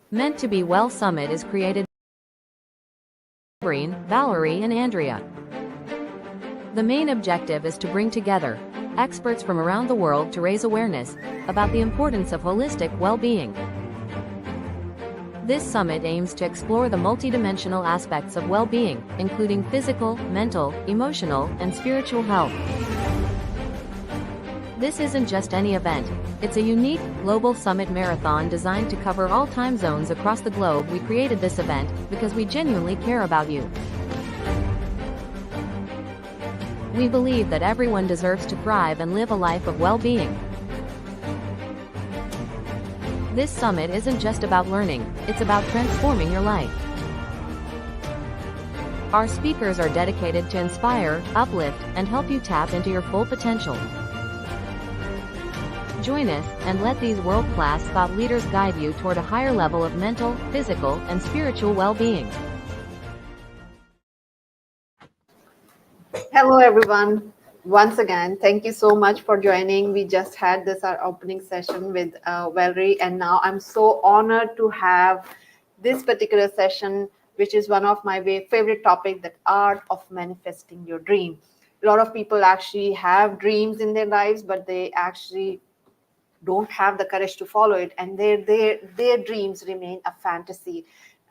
Meant to Be Well Summit is created by Valerie and Andrea. The main objective is to bring together experts from around the world to raise awareness about the importance of holistic well-being. This summit aims to explore the multidimensional aspects of well-being, including physical, mental, emotional, and spiritual health. This isn't just any event, it's a unique, global summit marathon designed to cover all time zones across the globe. We created this event because we genuinely care about you. We believe that everyone deserves to thrive and live a life of well-being. This summit isn't just about learning, it's about transforming your life. Our speakers are dedicated to inspire, uplift, and help you tap into your full potential. Join us, and let these world-class thought leaders guide you toward a higher level of mental, physical, and spiritual well-being. Hello, everyone. Once again, thank you so much for joining. We just had our opening session with Valerie, and now I'm so honored to have this particular session, which is one of my favorite topics, the art of manifesting your dream. A lot of people actually have dreams in their lives, but they actually don't have the courage to follow it, and their dreams remain a fantasy,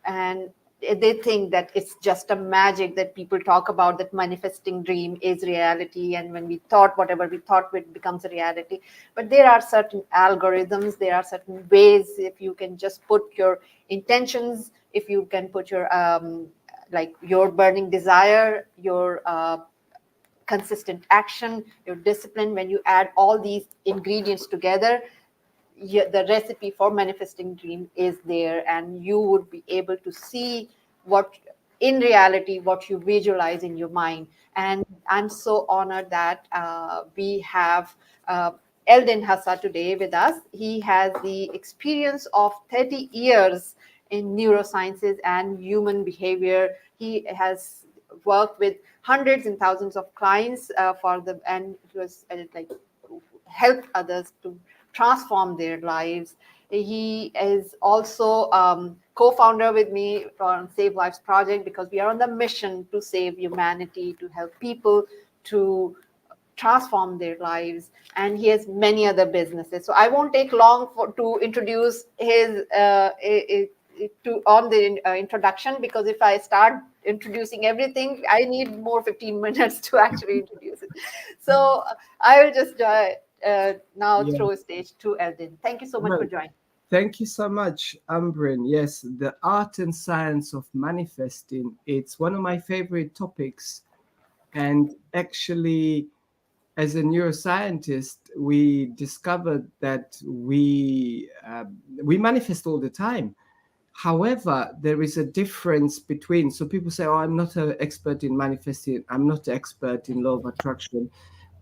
and they think that it's just a magic that people talk about, that manifesting dream is reality, and when we thought whatever we thought it becomes a reality. But there are certain algorithms, there are certain ways. If you can just put your intentions, if you can put your like your burning desire, your consistent action, your discipline, when you add all these ingredients together, the recipe for manifesting dream is there, and you would be able to see what in reality what you visualize in your mind. And I'm so honored that we have Eldin Hasa today with us. He has the experience of 30 years in neurosciences and human behavior. He has worked with hundreds and thousands of clients and he was like helped others to transform their lives. He is also co-founder with me on Save Lives Project, because we are on the mission to save humanity, to help people to transform their lives. And he has many other businesses. So I won't take long to introduce his on the introduction, because if I start introducing everything, I need more 15 minutes to actually introduce it. So I will just now throw a stage to Eldin. Thank you so much for joining. Thank you so much, Ambrin. Yes, the art and science of manifesting, it's one of my favorite topics. And actually, as a neuroscientist, we discovered that we manifest all the time. However, there is a difference between, so people say, oh, I'm not an expert in manifesting, I'm not an expert in law of attraction.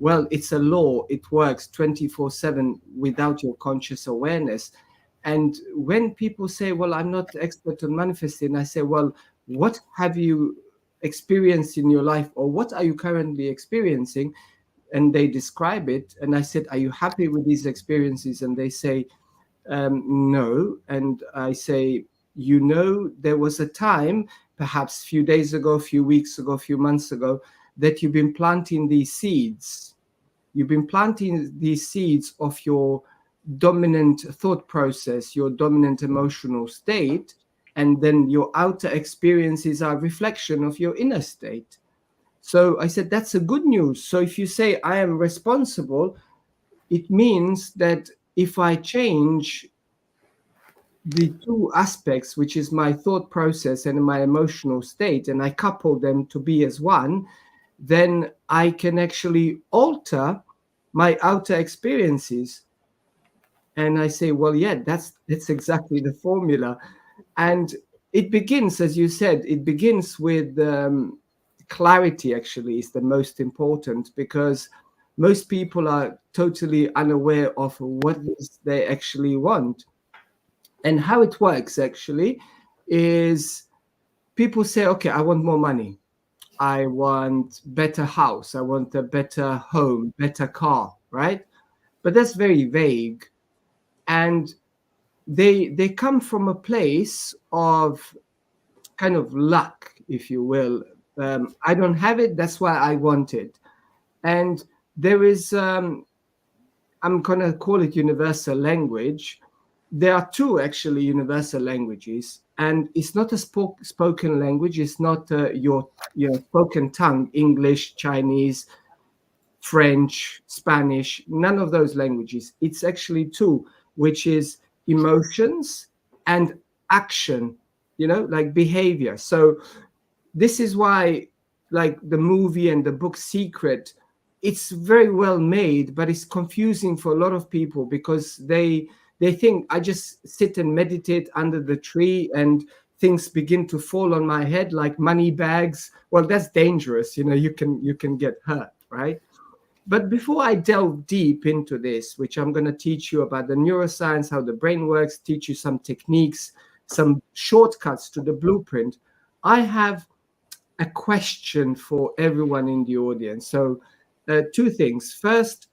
Well, it's a law, it works 24/7 without your conscious awareness. And when people say, well, I'm not expert on manifesting, I say, well, what have you experienced in your life, or what are you currently experiencing? And they describe it. And I said, are you happy with these experiences? And they say, no. And I say, there was a time, perhaps a few days ago, a few weeks ago, a few months ago, that you've been planting these seeds. You've been planting these seeds of your dominant thought process, your dominant emotional state, and then your outer experiences are a reflection of your inner state. So I said, that's a good news. So if you say I am responsible, it means that if I change the two aspects, which is my thought process and my emotional state, and I couple them to be as one, then I can actually alter my outer experiences. And I say, well, yeah, that's exactly the formula. And it begins, as you said, it begins with clarity, actually, is the most important, because most people are totally unaware of what they actually want. And how it works, actually, is people say, okay, I want more money. I want better house. I want a better home, better car, right? But that's very vague. And they come from a place of kind of luck, if you will. I don't have it, that's why I want it. And there is, I'm going to call it universal language. There are two actually universal languages, and it's not a spoken language. It's not your spoken tongue, English, Chinese, French, Spanish, none of those languages. It's actually two, which is emotions and action, like behavior. So this is why, like the movie and the book Secret, it's very well made, but it's confusing for a lot of people because they think I just sit and meditate under the tree and things begin to fall on my head like money bags. Well, that's dangerous. You can get hurt, right? But before I delve deep into this, which I'm going to teach you about the neuroscience, how the brain works, teach you some techniques, some shortcuts to the blueprint, I have a question for everyone in the audience. So, two things. First,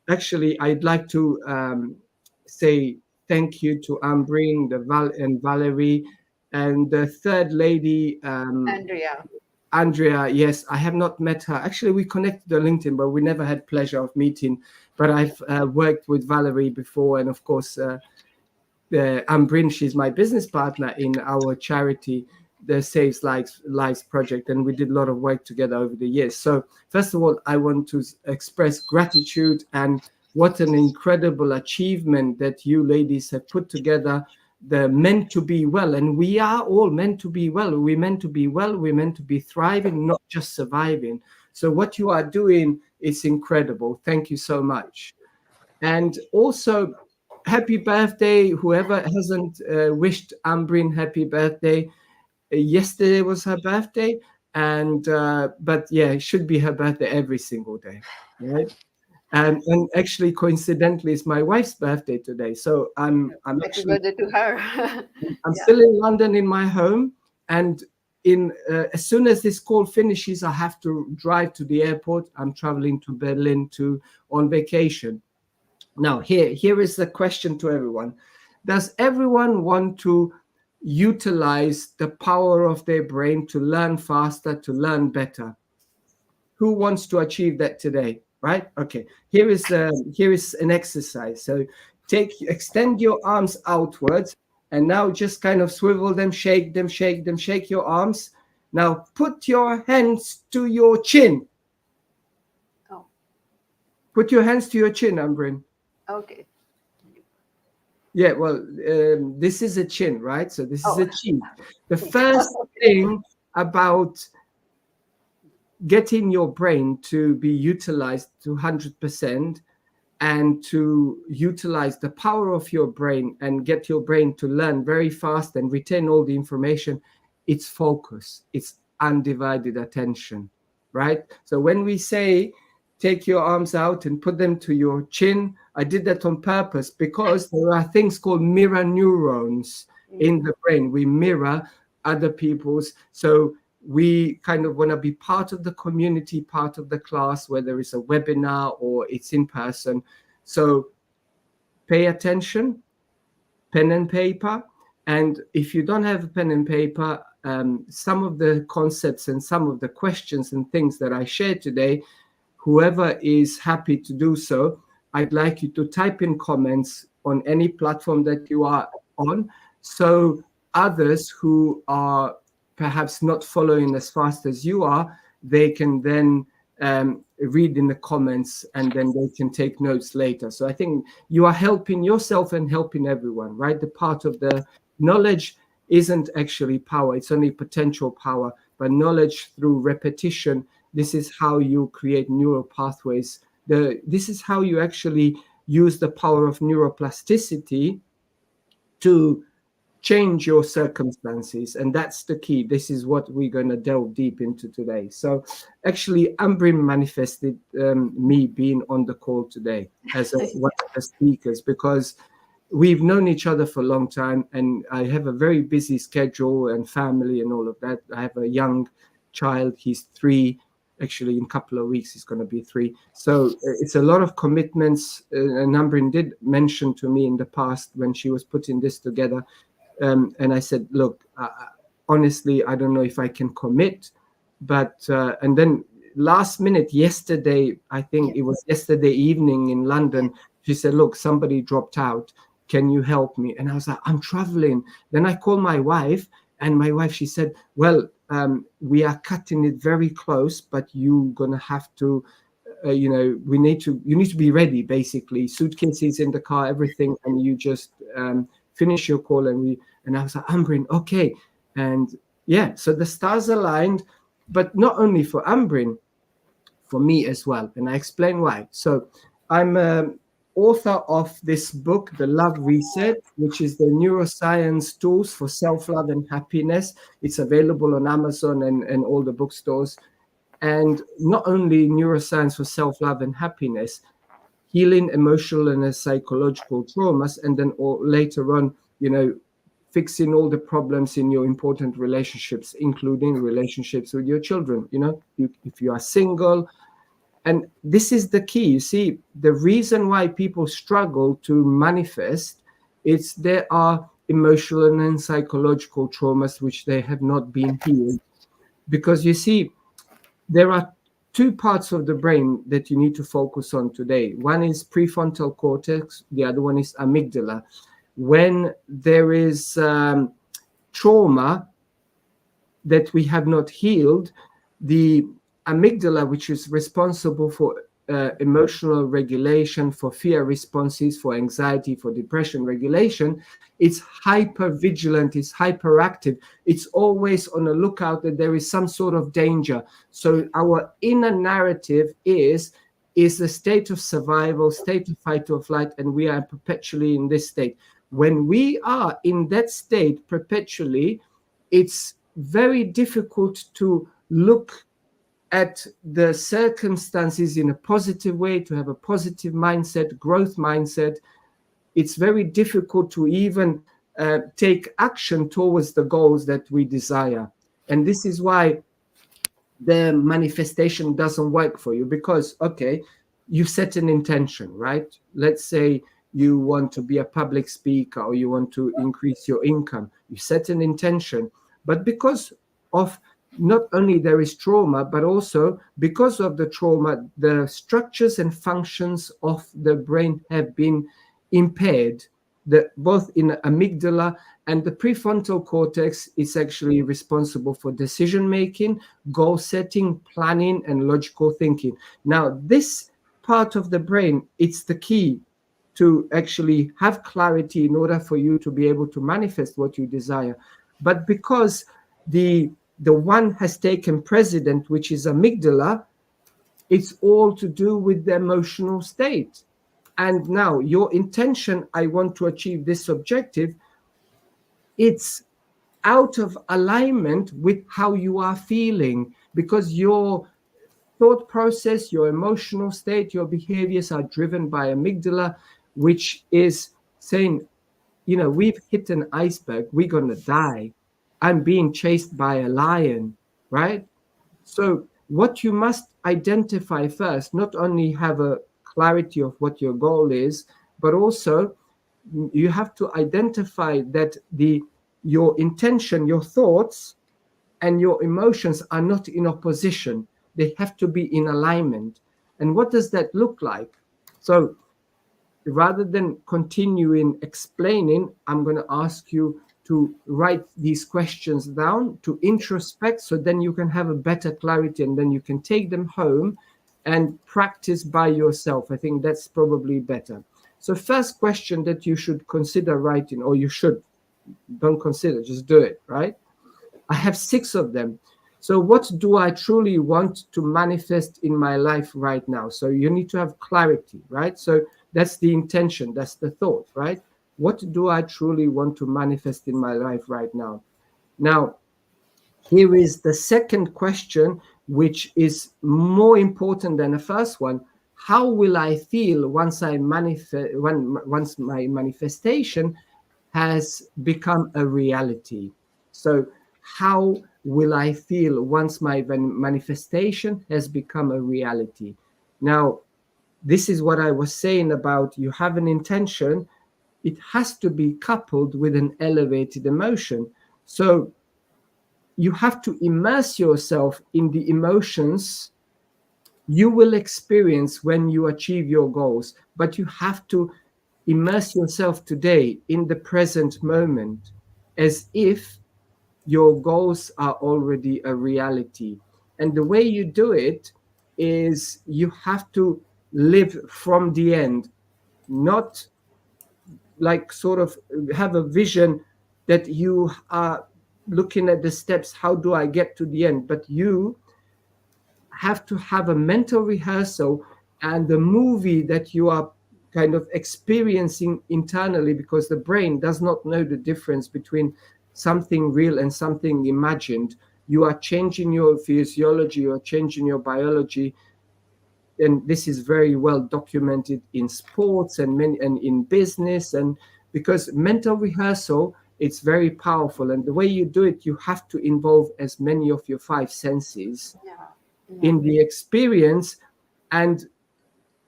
actually, I'd like to say thank you to Ambreen, and Valerie, and the third lady, Andrea. Yes, I have not met her. Actually, we connected on LinkedIn, but we never had pleasure of meeting. But I've worked with Valerie before, and of course, Ambreen, she's my business partner in our charity, the Saves Lives project, and we did a lot of work together over the years. So first of all, I want to express gratitude, and what an incredible achievement that you ladies have put together. The meant to be well, and we are all meant to be well. We're meant to be well. We're meant to be thriving, not just surviving. So what you are doing is incredible. Thank you so much. And also, happy birthday, whoever hasn't wished Ambreen happy birthday. Yesterday was her birthday, and but yeah, it should be her birthday every single day, right? And actually, coincidentally, it's my wife's birthday today. So I'm Happy actually birthday to her. I'm Yeah. still in London in my home, and in as soon as this call finishes, I have to drive to the airport. I'm traveling to Berlin on vacation. Now, here is the question to everyone. Does everyone want to utilize the power of their brain to learn faster, to learn better? Who wants to achieve that today? Right? Okay. Here is an exercise. So extend your arms outwards, and now just kind of swivel them, shake them, shake them, shake your arms. Now put your hands to your chin. Oh, Put your hands to your chin, Ambreen. okay. Yeah, well, this is a chin, right? So this is Oh, a chin. The first thing about getting your brain to be utilized to 100% and to utilize the power of your brain and get your brain to learn very fast and retain all the information, it's focus, it's undivided attention, right? So when we say take your arms out and put them to your chin, I did that on purpose because there are things called mirror neurons in the brain. We mirror other people's. So we kind of want to be part of the community, part of the class, whether it's a webinar or it's in person. So pay attention, pen and paper. And if you don't have a pen and paper, some of the concepts and some of the questions and things that I shared today, whoever is happy to do so, I'd like you to type in comments on any platform that you are on. So others who are perhaps not following as fast as you are, they can then read in the comments and then they can take notes later. So I think you are helping yourself and helping everyone, right? The part of the knowledge isn't actually power, it's only potential power, but knowledge through repetition, this is how you create neural pathways. This is how you actually use the power of neuroplasticity to change your circumstances, and that's the key. This is what we're going to delve deep into today. So actually Ambreen manifested me being on the call today as one of the speakers, because we've known each other for a long time, and I have a very busy schedule and family and all of that. I have a young child, he's 3, Actually, in a couple of weeks, it's going to be 3. So it's a lot of commitments. And Ambrin did mention to me in the past when she was putting this together. And I said, look, honestly, I don't know if I can commit. But and then last minute, yesterday, I think it was yesterday evening in London, she said, look, somebody dropped out. Can you help me? And I was like, I'm traveling. Then I called my wife, and my wife, she said, well, we are cutting it very close, but you're going to have to, you need to be ready, basically. Suitcases in the car, everything, and you just finish your call. And I was like, Ambrin, okay. And yeah, so the stars aligned, but not only for Ambrin, for me as well. And I explain why. So I'm author of this book, The Love Reset, which is the neuroscience tools for self-love and happiness. It's available on Amazon and all the bookstores. And not only neuroscience for self-love and happiness, healing emotional and psychological traumas, and then later on, fixing all the problems in your important relationships, including relationships with your children. If you are single. And this is the key. You see, the reason why people struggle to manifest, it's there are emotional and psychological traumas which they have not been healed. Because you see, there are 2 parts of the brain that you need to focus on today. One is prefrontal cortex, the other one is amygdala. When there is trauma that we have not healed, the amygdala, which is responsible for emotional regulation, for fear responses, for anxiety, for depression regulation, it's hyper vigilant, it's hyperactive, it's always on the lookout that there is some sort of danger. So our inner narrative is a state of survival, state of fight or flight, and we are perpetually in this state. When we are in that state perpetually, it's very difficult to look at the circumstances in a positive way, to have a positive mindset, growth mindset. It's very difficult to even take action towards the goals that we desire. And this is why the manifestation doesn't work for you, because, okay, you set an intention, right? Let's say you want to be a public speaker, or you want to increase your income. You set an intention, but because of not only there is trauma, but also because of the trauma, the structures and functions of the brain have been impaired. Both in the amygdala and the prefrontal cortex is actually responsible for decision making, goal setting, planning, and logical thinking. Now, this part of the brain, it's the key to actually have clarity in order for you to be able to manifest what you desire. But because the one has taken precedent, which is amygdala, it's all to do with the emotional state. And now your intention, I want to achieve this objective, it's out of alignment with how you are feeling, because your thought process, your emotional state, your behaviors are driven by amygdala, which is saying, we've hit an iceberg, we're going to die. I'm being chased by a lion, right? So what you must identify first, not only have a clarity of what your goal is, but also you have to identify that your intention, your thoughts, and your emotions are not in opposition. They have to be in alignment. And what does that look like? So rather than continuing explaining, I'm going to ask you to write these questions down, to introspect, so then you can have a better clarity, and then you can take them home and practice by yourself. I think that's probably better. So first question that you should consider writing, or you should, don't consider, just do it, right? I have 6 of them. So what do I truly want to manifest in my life right now? So you need to have clarity, right? So that's the intention, that's the thought, right? What do I truly want to manifest in my life right now? Now, here is the second question, which is more important than the first one. How will I feel once once my manifestation has become a reality? So how will I feel once my manifestation has become a reality? Now, this is what I was saying about you have an intention, it has to be coupled with an elevated emotion. So you have to immerse yourself in the emotions you will experience when you achieve your goals, but you have to immerse yourself today in the present moment as if your goals are already a reality. And the way you do it is you have to live from the end, not like sort of have a vision that you are looking at the steps, how do I get to the end? But you have to have a mental rehearsal and the movie that you are kind of experiencing internally, because the brain does not know the difference between something real and something imagined. You are changing your physiology, you are changing your biology, and this is very well documented in sports and in business. And because mental rehearsal, it's very powerful, and the way you do it, you have to involve as many of your five senses in the experience. And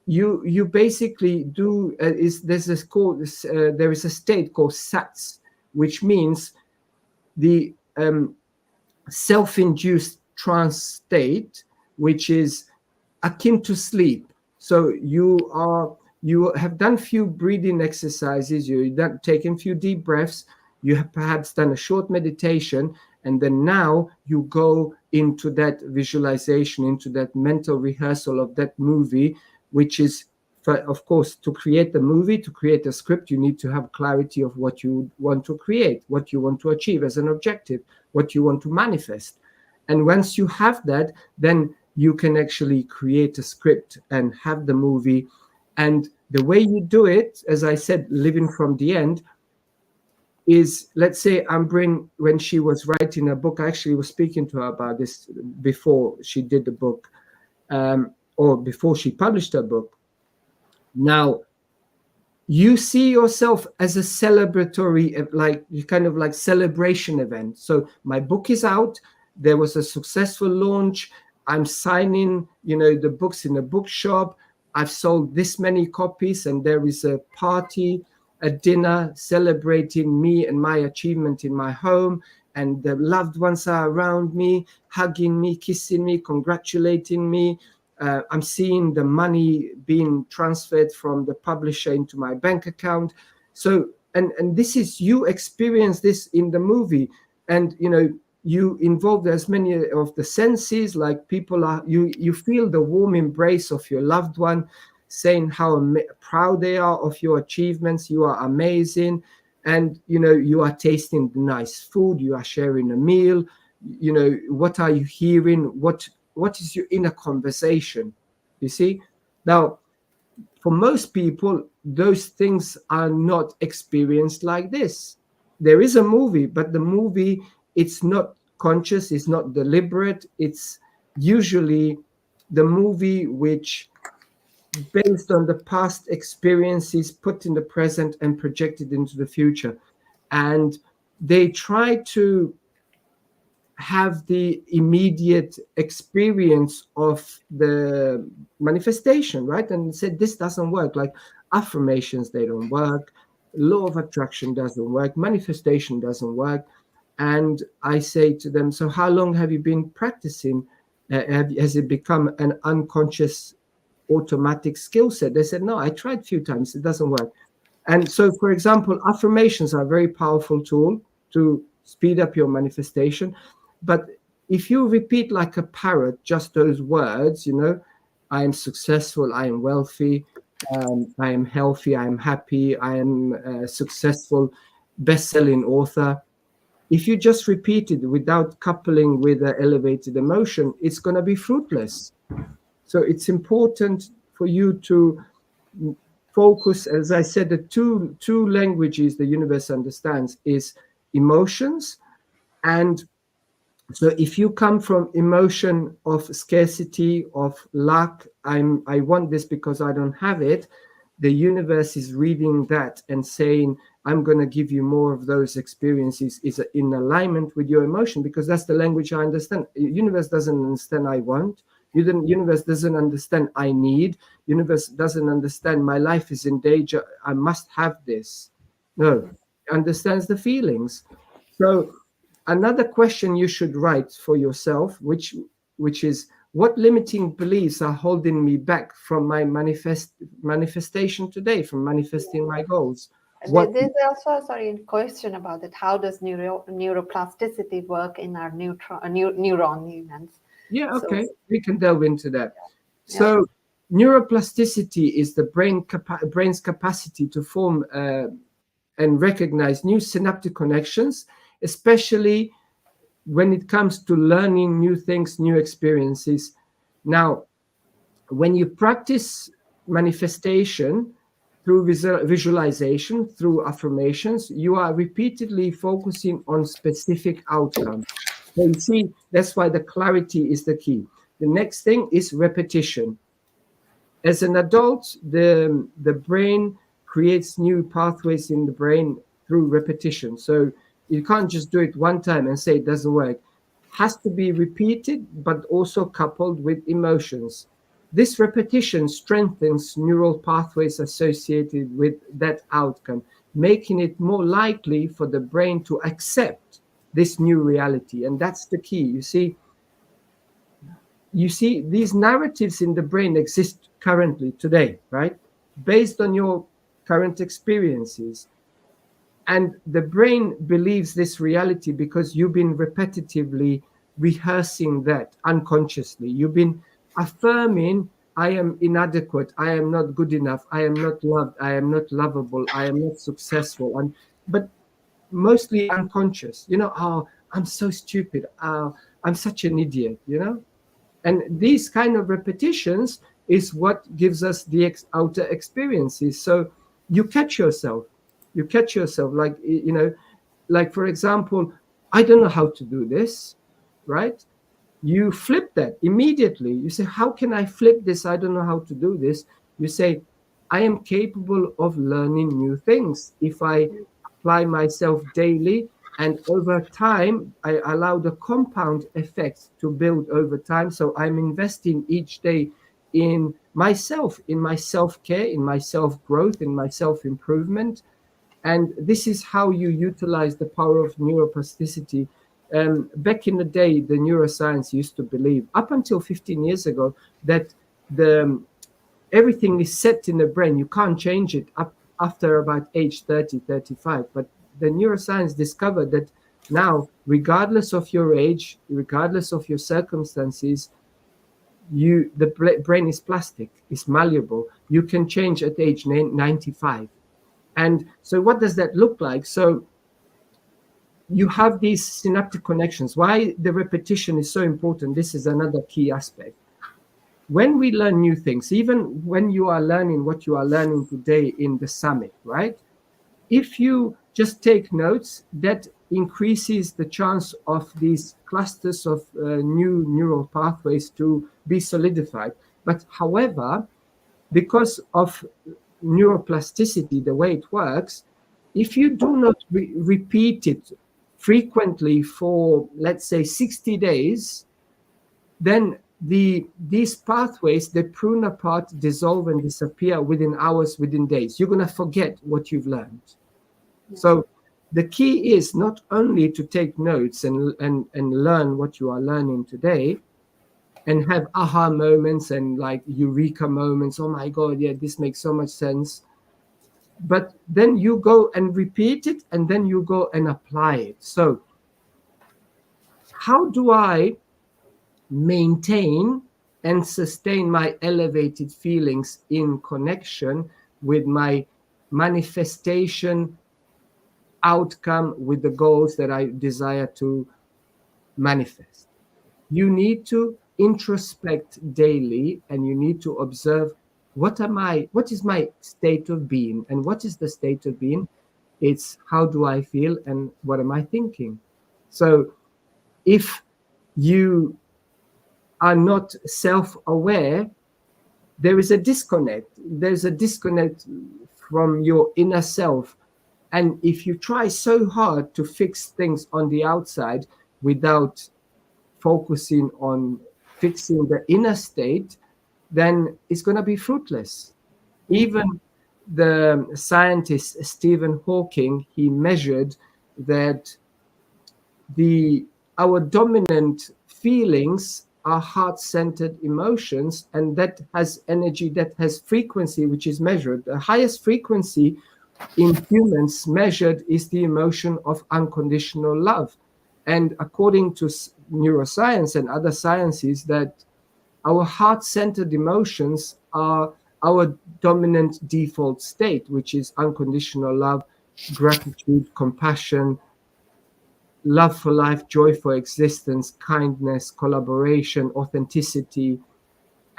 you basically do there is a state called SATS, which means the self-induced trance state, which is akin to sleep. So you have done few breathing exercises, you've taken few deep breaths, you have perhaps done a short meditation, and then now you go into that visualization, into that mental rehearsal of that movie, which is, of course, to create the movie, to create a script, you need to have clarity of what you want to create, what you want to achieve as an objective, what you want to manifest. And once you have that, then you can actually create a script and have the movie. And the way you do it, as I said, living from the end, is, let's say Ambrin, when she was writing a book, I actually was speaking to her about this before she did the book, or before she published her book. Now, you see yourself as a celebratory, like kind of like celebration event. So my book is out, there was a successful launch, I'm signing, the books in a bookshop, I've sold this many copies, and there is a party, a dinner celebrating me and my achievement in my home, and the loved ones are around me, hugging me, kissing me, congratulating me. I'm seeing the money being transferred from the publisher into my bank account. So, and this is, you experience this in the movie, and you involve as many of the senses, like people are, you feel the warm embrace of your loved one, saying how proud they are of your achievements, you are amazing, and you are tasting the nice food, you are sharing a meal, what are you hearing, what is your inner conversation, you see. Now, for most people, those things are not experienced like this. There is a movie, but the movie, it's not conscious, it's not deliberate, it's usually the movie which, based on the past experiences, put in the present and projected into the future. And they try to have the immediate experience of the manifestation, right? And said this doesn't work. Like affirmations, they don't work. Law of attraction doesn't work. Manifestation doesn't work. And I say to them, so how long have you been practicing? Has it become an unconscious automatic skill set? They said, no, I tried a few times, it doesn't work. And so, for example, affirmations are a very powerful tool to speed up your manifestation. But if you repeat like a parrot just those words, I am successful, I am wealthy, I am healthy, I am happy, I am a successful best-selling author. If you just repeat it without coupling with an elevated emotion, it's going to be fruitless. So it's important for you to focus, as I said, the two languages the universe understands is emotions. And so if you come from emotion of scarcity, of lack, I want this because I don't have it, the universe is reading that and saying, I'm going to give you more of those experiences is in alignment with your emotion, because that's the language I understand. Universe doesn't understand I want. Universe doesn't understand I need. Universe doesn't understand my life is in danger, I must have this. No, it understands the feelings. So another question you should write for yourself, which is, what limiting beliefs are holding me back from my manifestation today, from manifesting my goals? What? There's also, sorry, a question about it. How does neuroplasticity work in our neuron neurons? Yeah, So, okay, we can delve into that. yeah. So neuroplasticity is the brain's capacity to form and recognize new synaptic connections, especially when it comes to learning new things, new experiences. Now, when you practice manifestation through visualization, through affirmations, you are repeatedly focusing on specific outcomes. So you see, that's why the clarity is the key. The next thing is repetition. As an adult, the brain creates new pathways in the brain through repetition. So you can't just do it one time and say it doesn't work. It has to be repeated, but also coupled with emotions. This repetition strengthens neural pathways associated with that outcome, making it more likely for the brain to accept this new reality. And that's the key. You see these narratives in the brain exist currently today, right, based on your current experiences, and the brain believes this reality because you've been repetitively rehearsing that unconsciously. You've been affirming, I am inadequate, I am not good enough, I am not loved, I am not lovable, I am not successful, and but mostly unconscious. Oh, I'm so stupid, I'm such an idiot. And these kind of repetitions is what gives us the outer experiences. So you catch yourself. Like, like, for example, I don't know how to do this, right? You flip that immediately. You say, how can I flip this? I don't know how to do this. You say, I am capable of learning new things if I apply myself daily, and over time I allow the compound effects to build over time. So I'm investing each day in myself, in my self-care, in my self-growth, in my self-improvement. And this is how you utilize the power of neuroplasticity. Back in the day, the neuroscience used to believe, up until 15 years ago, that the everything is set in the brain. You can't change it up after about age 30, 35. But the neuroscience discovered that now, regardless of your age, regardless of your circumstances, the brain is plastic, it's malleable. You can change at age 95. And so what does that look like? So you have these synaptic connections. Why the repetition is so important, this is another key aspect. When we learn new things, even when you are learning what you are learning today in the summit, right? If you just take notes, that increases the chance of these clusters of new neural pathways to be solidified. But however, because of neuroplasticity, the way it works, if you do not repeat it frequently for, let's say, 60 days, then these pathways, they prune apart, dissolve, and disappear within hours, within days. You're going to forget what you've learned. So the key is not only to take notes and learn what you are learning today, and have aha moments and like eureka moments. Oh my God, yeah, this makes so much sense. But then you go and repeat it, and then you go and apply it. So how do I maintain and sustain my elevated feelings in connection with my manifestation outcome, with the goals that I desire to manifest? You need to introspect daily, and you need to observe, what is my state of being? And what is the state of being? It's how do I feel and what am I thinking? So if you are not self-aware, there's a disconnect from your inner self And if you try so hard to fix things on the outside without focusing on fixing the inner state, then it's going to be fruitless. Even the scientist Stephen Hawking, he measured that our dominant feelings are heart-centered emotions, and that has energy, that has frequency, which is measured. The highest frequency in humans measured is the emotion of unconditional love. And according to neuroscience and other sciences, that our heart-centered emotions are our dominant default state, which is unconditional love, gratitude, compassion, love for life, joy for existence, kindness, collaboration, authenticity,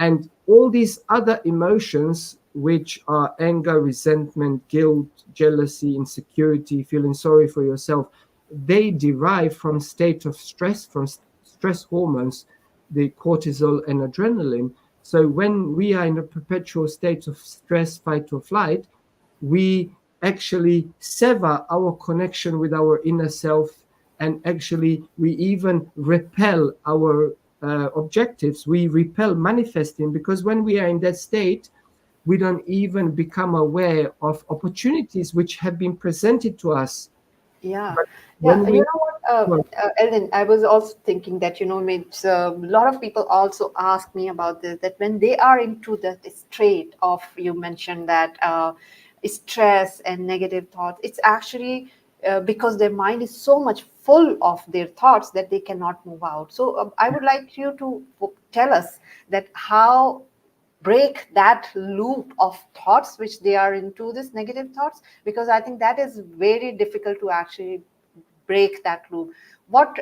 and all these other emotions, which are anger, resentment, guilt, jealousy, insecurity, feeling sorry for yourself, they derive from state of stress, from stress hormones, the cortisol and adrenaline. So when we are in a perpetual state of stress, fight or flight, we actually sever our connection with our inner self, and actually we even repel our objectives. We repel manifesting, because when we are in that state, we don't even become aware of opportunities which have been presented to us. Yeah, But yeah. when You we know what, well, Eldin, I was also thinking that, it's a lot of people also ask me about this, that when they are into that state of, you mentioned that stress and negative thoughts, it's actually because their mind is so much full of their thoughts that they cannot move out. So I would like you to tell us that how break that loop of thoughts which they are into, this negative thoughts, because I think that is very difficult to actually break that loop. What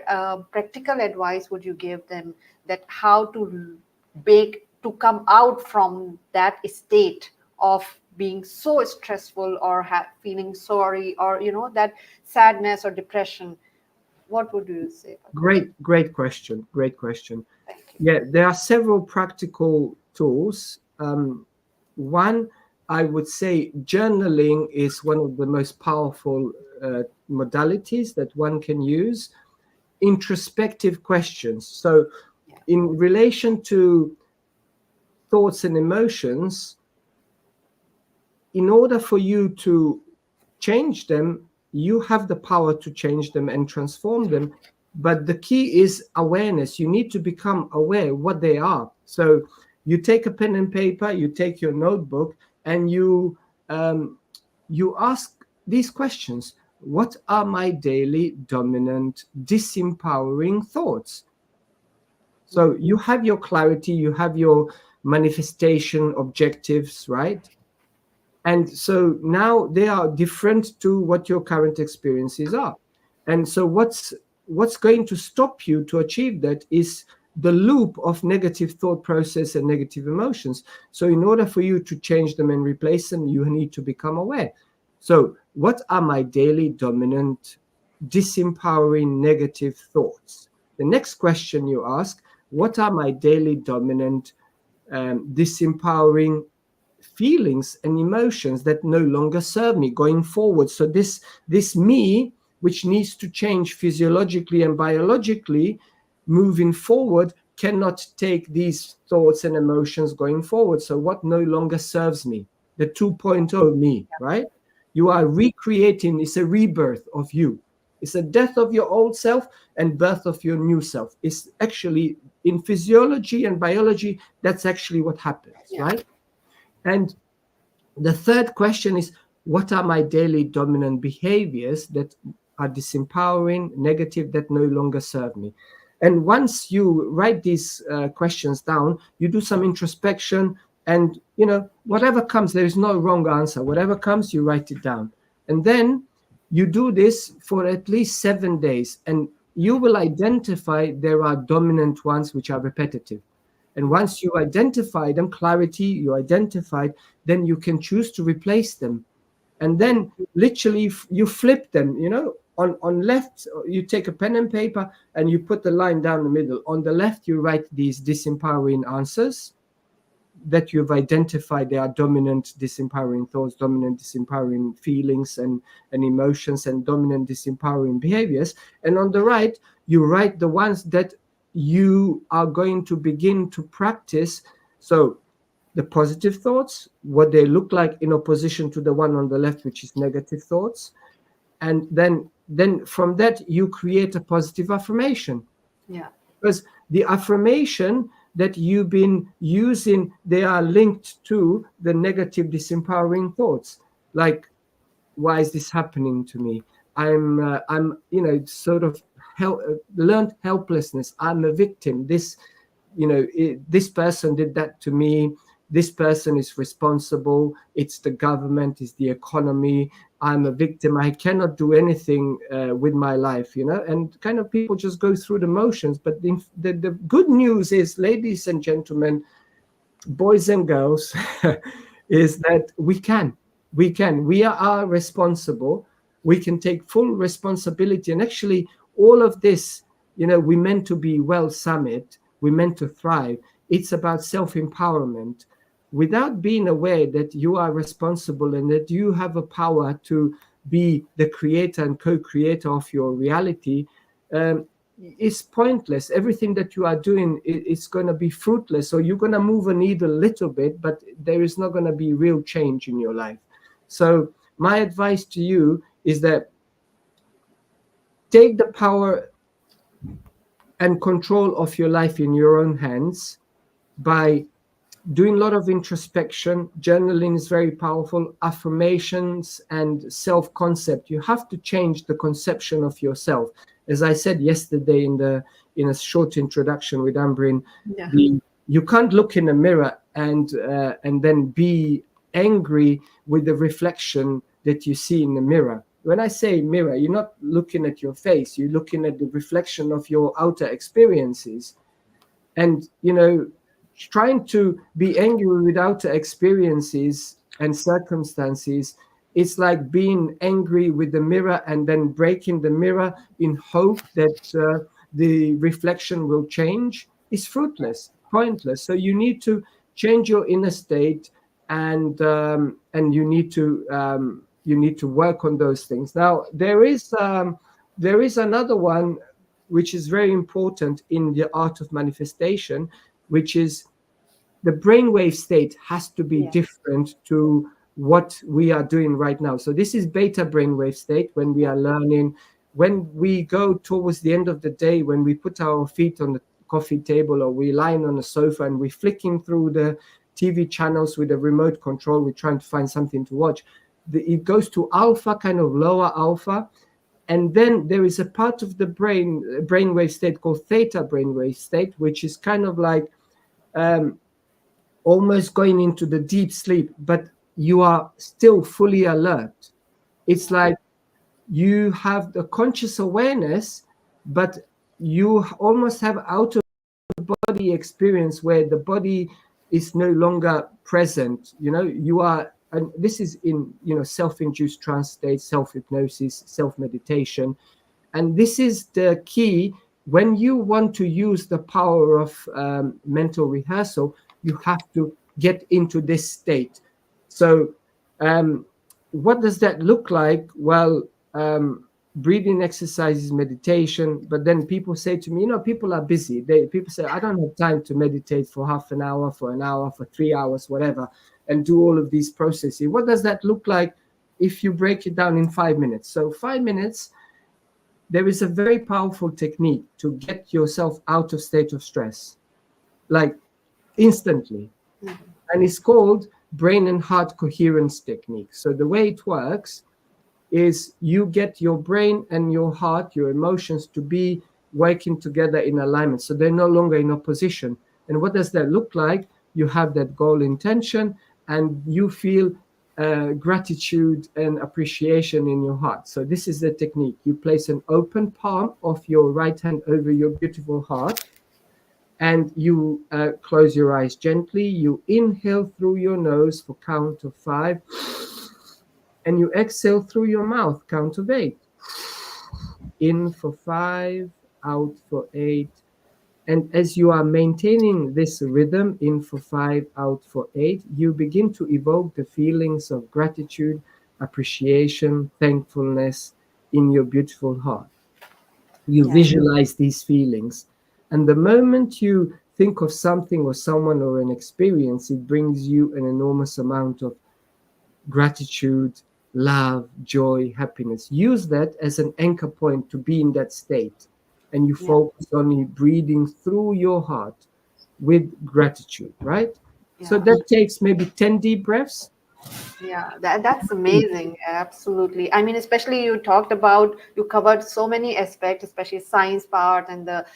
practical advice would you give them, that how to break, to come out from that state of being so stressful, or feeling sorry, or that sadness or depression? What would you say about that? great question, great question. Thank you. Yeah, there are several practical tools. One, I would say journaling is one of the most powerful modalities that one can use. Introspective questions. So, Yeah. in relation to thoughts and emotions, in order for you to change them, you have the power to change them and transform them. But the key is awareness. You need to become aware what they are. So you take a pen and paper, you take your notebook, and you ask these questions. What are my daily dominant disempowering thoughts? So you have your clarity, you have your manifestation objectives, right? And so now they are different to what your current experiences are. And so what's going to stop you to achieve that is the loop of negative thought process and negative emotions. So in order for you to change them and replace them, you need to become aware. So what are my daily dominant disempowering negative thoughts? The next question you ask, what are my daily dominant disempowering feelings and emotions that no longer serve me going forward? So this me, which needs to change physiologically and biologically moving forward, cannot take these thoughts and emotions going forward. So what no longer serves me? The 2.0 me, right? You are recreating. It's a rebirth of you. It's a death of your old self and birth of your new self. It's actually, in physiology and biology, that's actually what happens, Yeah. right? And the third question is, what are my daily dominant behaviors that are disempowering, negative, that no longer serve me? And once you write these questions down, you do some introspection, and whatever comes, there is no wrong answer. Whatever comes, you write it down. And then you do this for at least 7 days, and you will identify there are dominant ones which are repetitive. And once you identify them, clarity, you identified, then you can choose to replace them. And then literally you flip them, on left, you take a pen and paper and you put the line down the middle. On the left, you write these disempowering answers. that you've identified there are dominant disempowering thoughts, dominant disempowering feelings and emotions, and dominant disempowering behaviors. And on the right, you write the ones that you are going to begin to practice. So the positive thoughts, what they look like in opposition to the one on the left, which is negative thoughts. And then from that, you create a positive affirmation. Yeah. Because the affirmation that you've been using, they are linked to the negative disempowering thoughts. Like, why is this happening to me? I'm sort of learned helplessness. I'm a victim. This person did that to me. This person is responsible. It's the government, it's the economy. I'm a victim. I cannot do anything with my life, and kind of people just go through the motions. But the good news is, ladies and gentlemen, boys and girls, is that we are responsible. We can take full responsibility. And actually, all of this, we meant to be well summit. We meant to thrive. It's about self-empowerment. Without being aware that you are responsible and that you have a power to be the creator and co-creator of your reality, it's pointless. Everything that you are doing is going to be fruitless. So you're going to move a needle a little bit, but there is not going to be real change in your life. So my advice to you is that take the power and control of your life in your own hands by doing a lot of introspection. Journaling is very powerful. Affirmations and self-concept. You have to change the conception of yourself. As I said yesterday in a short introduction with Ambrin, Yeah. You can't look in a mirror and then be angry with the reflection that you see in the mirror. When I say mirror, you're not looking at your face. You're looking at the reflection of your outer experiences. And, trying to be angry with outer experiences and circumstances, it's like being angry with the mirror and then breaking the mirror in hope that the reflection will change. Is fruitless, pointless. So you need to change your inner state, and you need to work on those things. Now there is another one which is very important in the art of manifestation, which is the brainwave state has to be different to what we are doing right now. So this is beta brainwave state when we are learning, when we go towards the end of the day, when we put our feet on the coffee table or we're lying on a sofa and we're flicking through the TV channels with a remote control, we're trying to find something to watch. It goes to alpha, kind of lower alpha. And then there is a part of the brainwave state called theta brainwave state, which is kind of like almost going into the deep sleep, but you are still fully alert. It's like you have the conscious awareness, but you almost have out of body experience where the body is no longer present. You are, and this is in self-induced trance state, self-hypnosis, self-meditation. And this is the key. When you want to use the power of mental rehearsal, you have to get into this state. So what does that look like? Well, breathing exercises, meditation. But then people say to me, people are busy. People say, I don't have time to meditate for half an hour, for an hour, for 3 hours, whatever, and do all of these processes. What does that look like if you break it down in 5 minutes? So 5 minutes, there is a very powerful technique to get yourself out of state of stress, like instantly. And it's called brain and heart coherence technique. So the way it works is you get your brain and your heart, your emotions, to be working together in alignment. So they're no longer in opposition. And what does that look like? You have that goal intention and you feel gratitude and appreciation in your heart. So this is the technique. You place an open palm of your right hand over your beautiful heart, and you close your eyes gently. You inhale through your nose for count of 5, and you exhale through your mouth, count of 8. In for 5, out for 8. And as you are maintaining this rhythm, in for 5, out for 8, you begin to evoke the feelings of gratitude, appreciation, thankfulness in your beautiful heart. You Yeah. visualize these feelings. And the moment you think of something or someone or an experience, it brings you an enormous amount of gratitude, love, joy, happiness. Use that as an anchor point to be in that state. And you Yeah. focus on breathing through your heart with gratitude, right? So Yeah. that takes maybe 10 deep breaths. Yeah, that's amazing. Absolutely. I mean, especially you talked about, you covered so many aspects, especially science part and the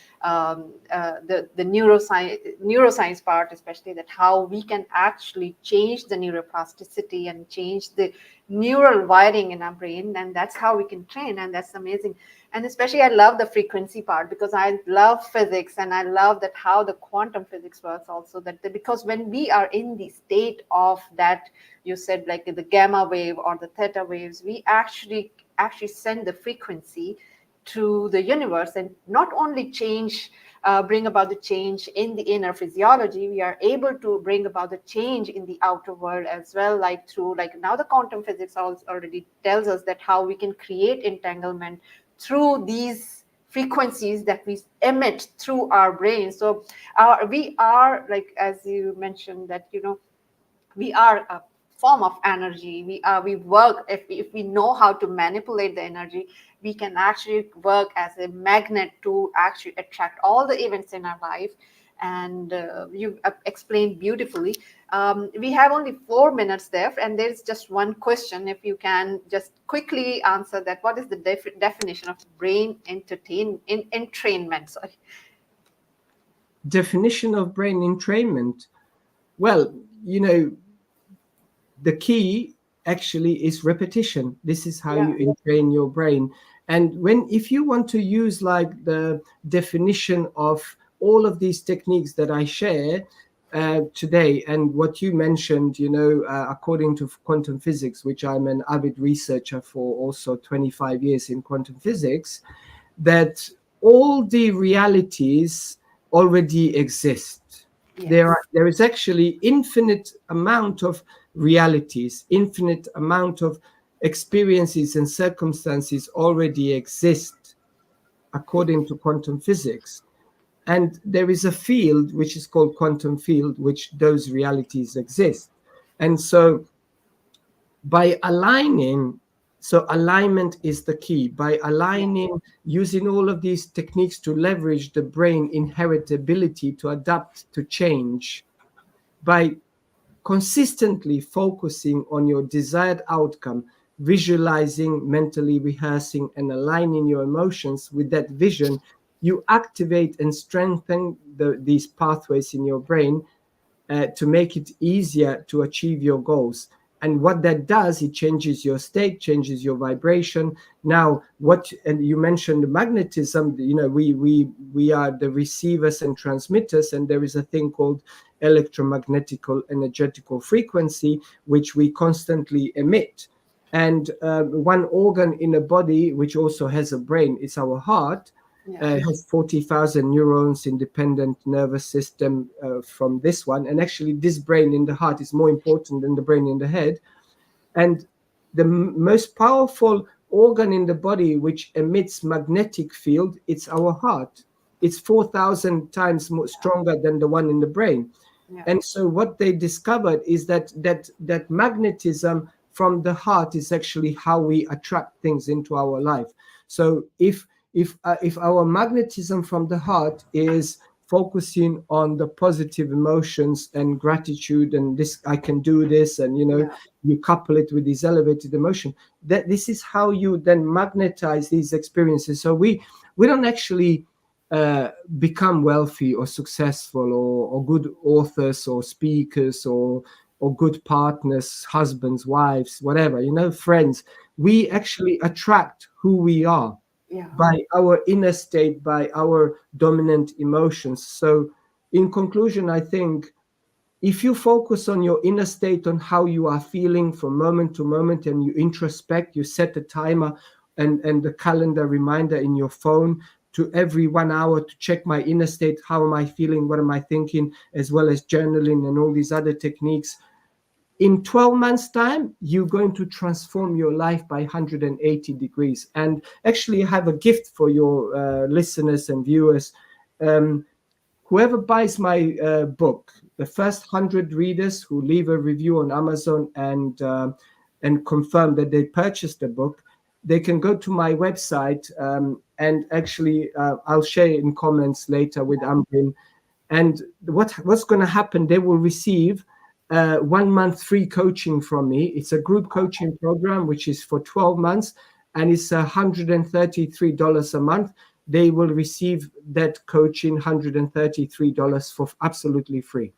neuroscience part, especially that how we can actually change the neuroplasticity and change the neural wiring in our brain, and that's how we can train, and that's amazing. And especially I love the frequency part, because I love physics, and I love that how the quantum physics works also, that because when we are in the state of that, you said like the gamma wave or the theta waves, we actually send the frequency to the universe, and not only bring about the change in the inner physiology, we are able to bring about the change in the outer world as well, like through, like now the quantum physics already tells us that how we can create entanglement through these frequencies that we emit through our brain. So we are, like as you mentioned, that we are a form of energy. We work, if we know how to manipulate the energy, we can actually work as a magnet to actually attract all the events in our life. And you explained beautifully. We have only 4 minutes left, and there's just one question, if you can just quickly answer that. What is the definition of brain entrainment? Sorry. Definition of brain entrainment. Well, the key actually is repetition. This is how Yeah. you entrain your brain. And if you want to use like the definition of all of these techniques that I share today, and what you mentioned, according to quantum physics, which I'm an avid researcher for also 25 years in quantum physics, that all the realities already exist. Yes. There is actually infinite amount of realities, infinite amount of experiences and circumstances already exist according to quantum physics. And there is a field which is called quantum field, which those realities exist. And so by aligning, so alignment is the key. By Yeah. aligning, using all of these techniques to leverage the brain inherent ability to adapt to change, by consistently focusing on your desired outcome, visualizing, mentally rehearsing, and aligning your emotions with that vision, you activate and strengthen these pathways in your brain to make it easier to achieve your goals. And what that does, it changes your state, changes your vibration. Now, and you mentioned magnetism. We are the receivers and transmitters, and there is a thing called electromagnetical energetical frequency, which we constantly emit. And one organ in the body, which also has a brain, is our heart. Yeah. Has 40,000 neurons, independent nervous system from this one. And actually, this brain in the heart is more important than the brain in the head. And the most powerful organ in the body which emits magnetic field, it's our heart. It's 4,000 times more stronger than the one in the brain. Yeah. And so what they discovered is that magnetism from the heart is actually how we attract things into our life. So if our magnetism from the heart is focusing on the positive emotions and gratitude, and this, I can do this, and Yeah. you couple it with this elevated emotion, that this is how you then magnetize these experiences. So we don't actually become wealthy or successful, or good authors or speakers, or good partners, husbands, wives, whatever, friends. We actually attract who we are Yeah. by our inner state, by our dominant emotions. So in conclusion, I think if you focus on your inner state, on how you are feeling from moment to moment, and you introspect, you set a timer and the calendar reminder in your phone to every 1 hour to check my inner state. How am I feeling? What am I thinking? As well as journaling and all these other techniques. In 12 months' time, you're going to transform your life by 180 degrees. And actually, I have a gift for your listeners and viewers. Whoever buys my book, the first 100 readers who leave a review on Amazon and confirm that they purchased the book, they can go to my website, and actually I'll share in comments later with Amrin. And what's going to happen, they will receive 1 month free coaching from me. It's a group coaching program, which is for 12 months, and it's $133 a month. They will receive that coaching $133 for absolutely free.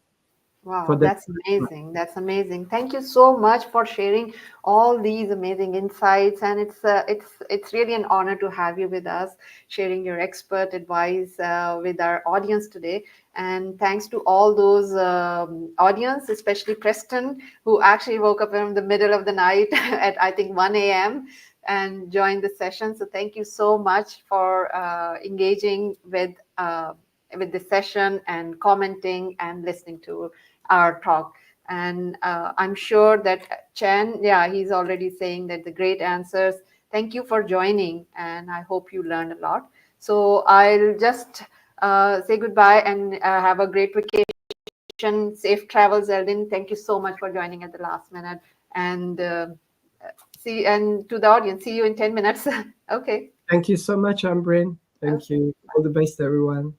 Wow, that's amazing. That's amazing. Thank you so much for sharing all these amazing insights. And it's really an honor to have you with us, sharing your expert advice with our audience today. And thanks to all those audience, especially Preston, who actually woke up in the middle of the night at I think 1 a.m. and joined the session. So thank you so much for engaging with the session and commenting and listening to our talk. And I'm sure that Chen, yeah, he's already saying that the great answers. Thank you for joining, and I hope you learned a lot. So I'll just say goodbye and have a great vacation. Safe travels, Eldin. Thank you so much for joining at the last minute. And and to the audience, see you in 10 minutes. Okay. Thank you so much, Ambreen. Thank you. All the best, everyone.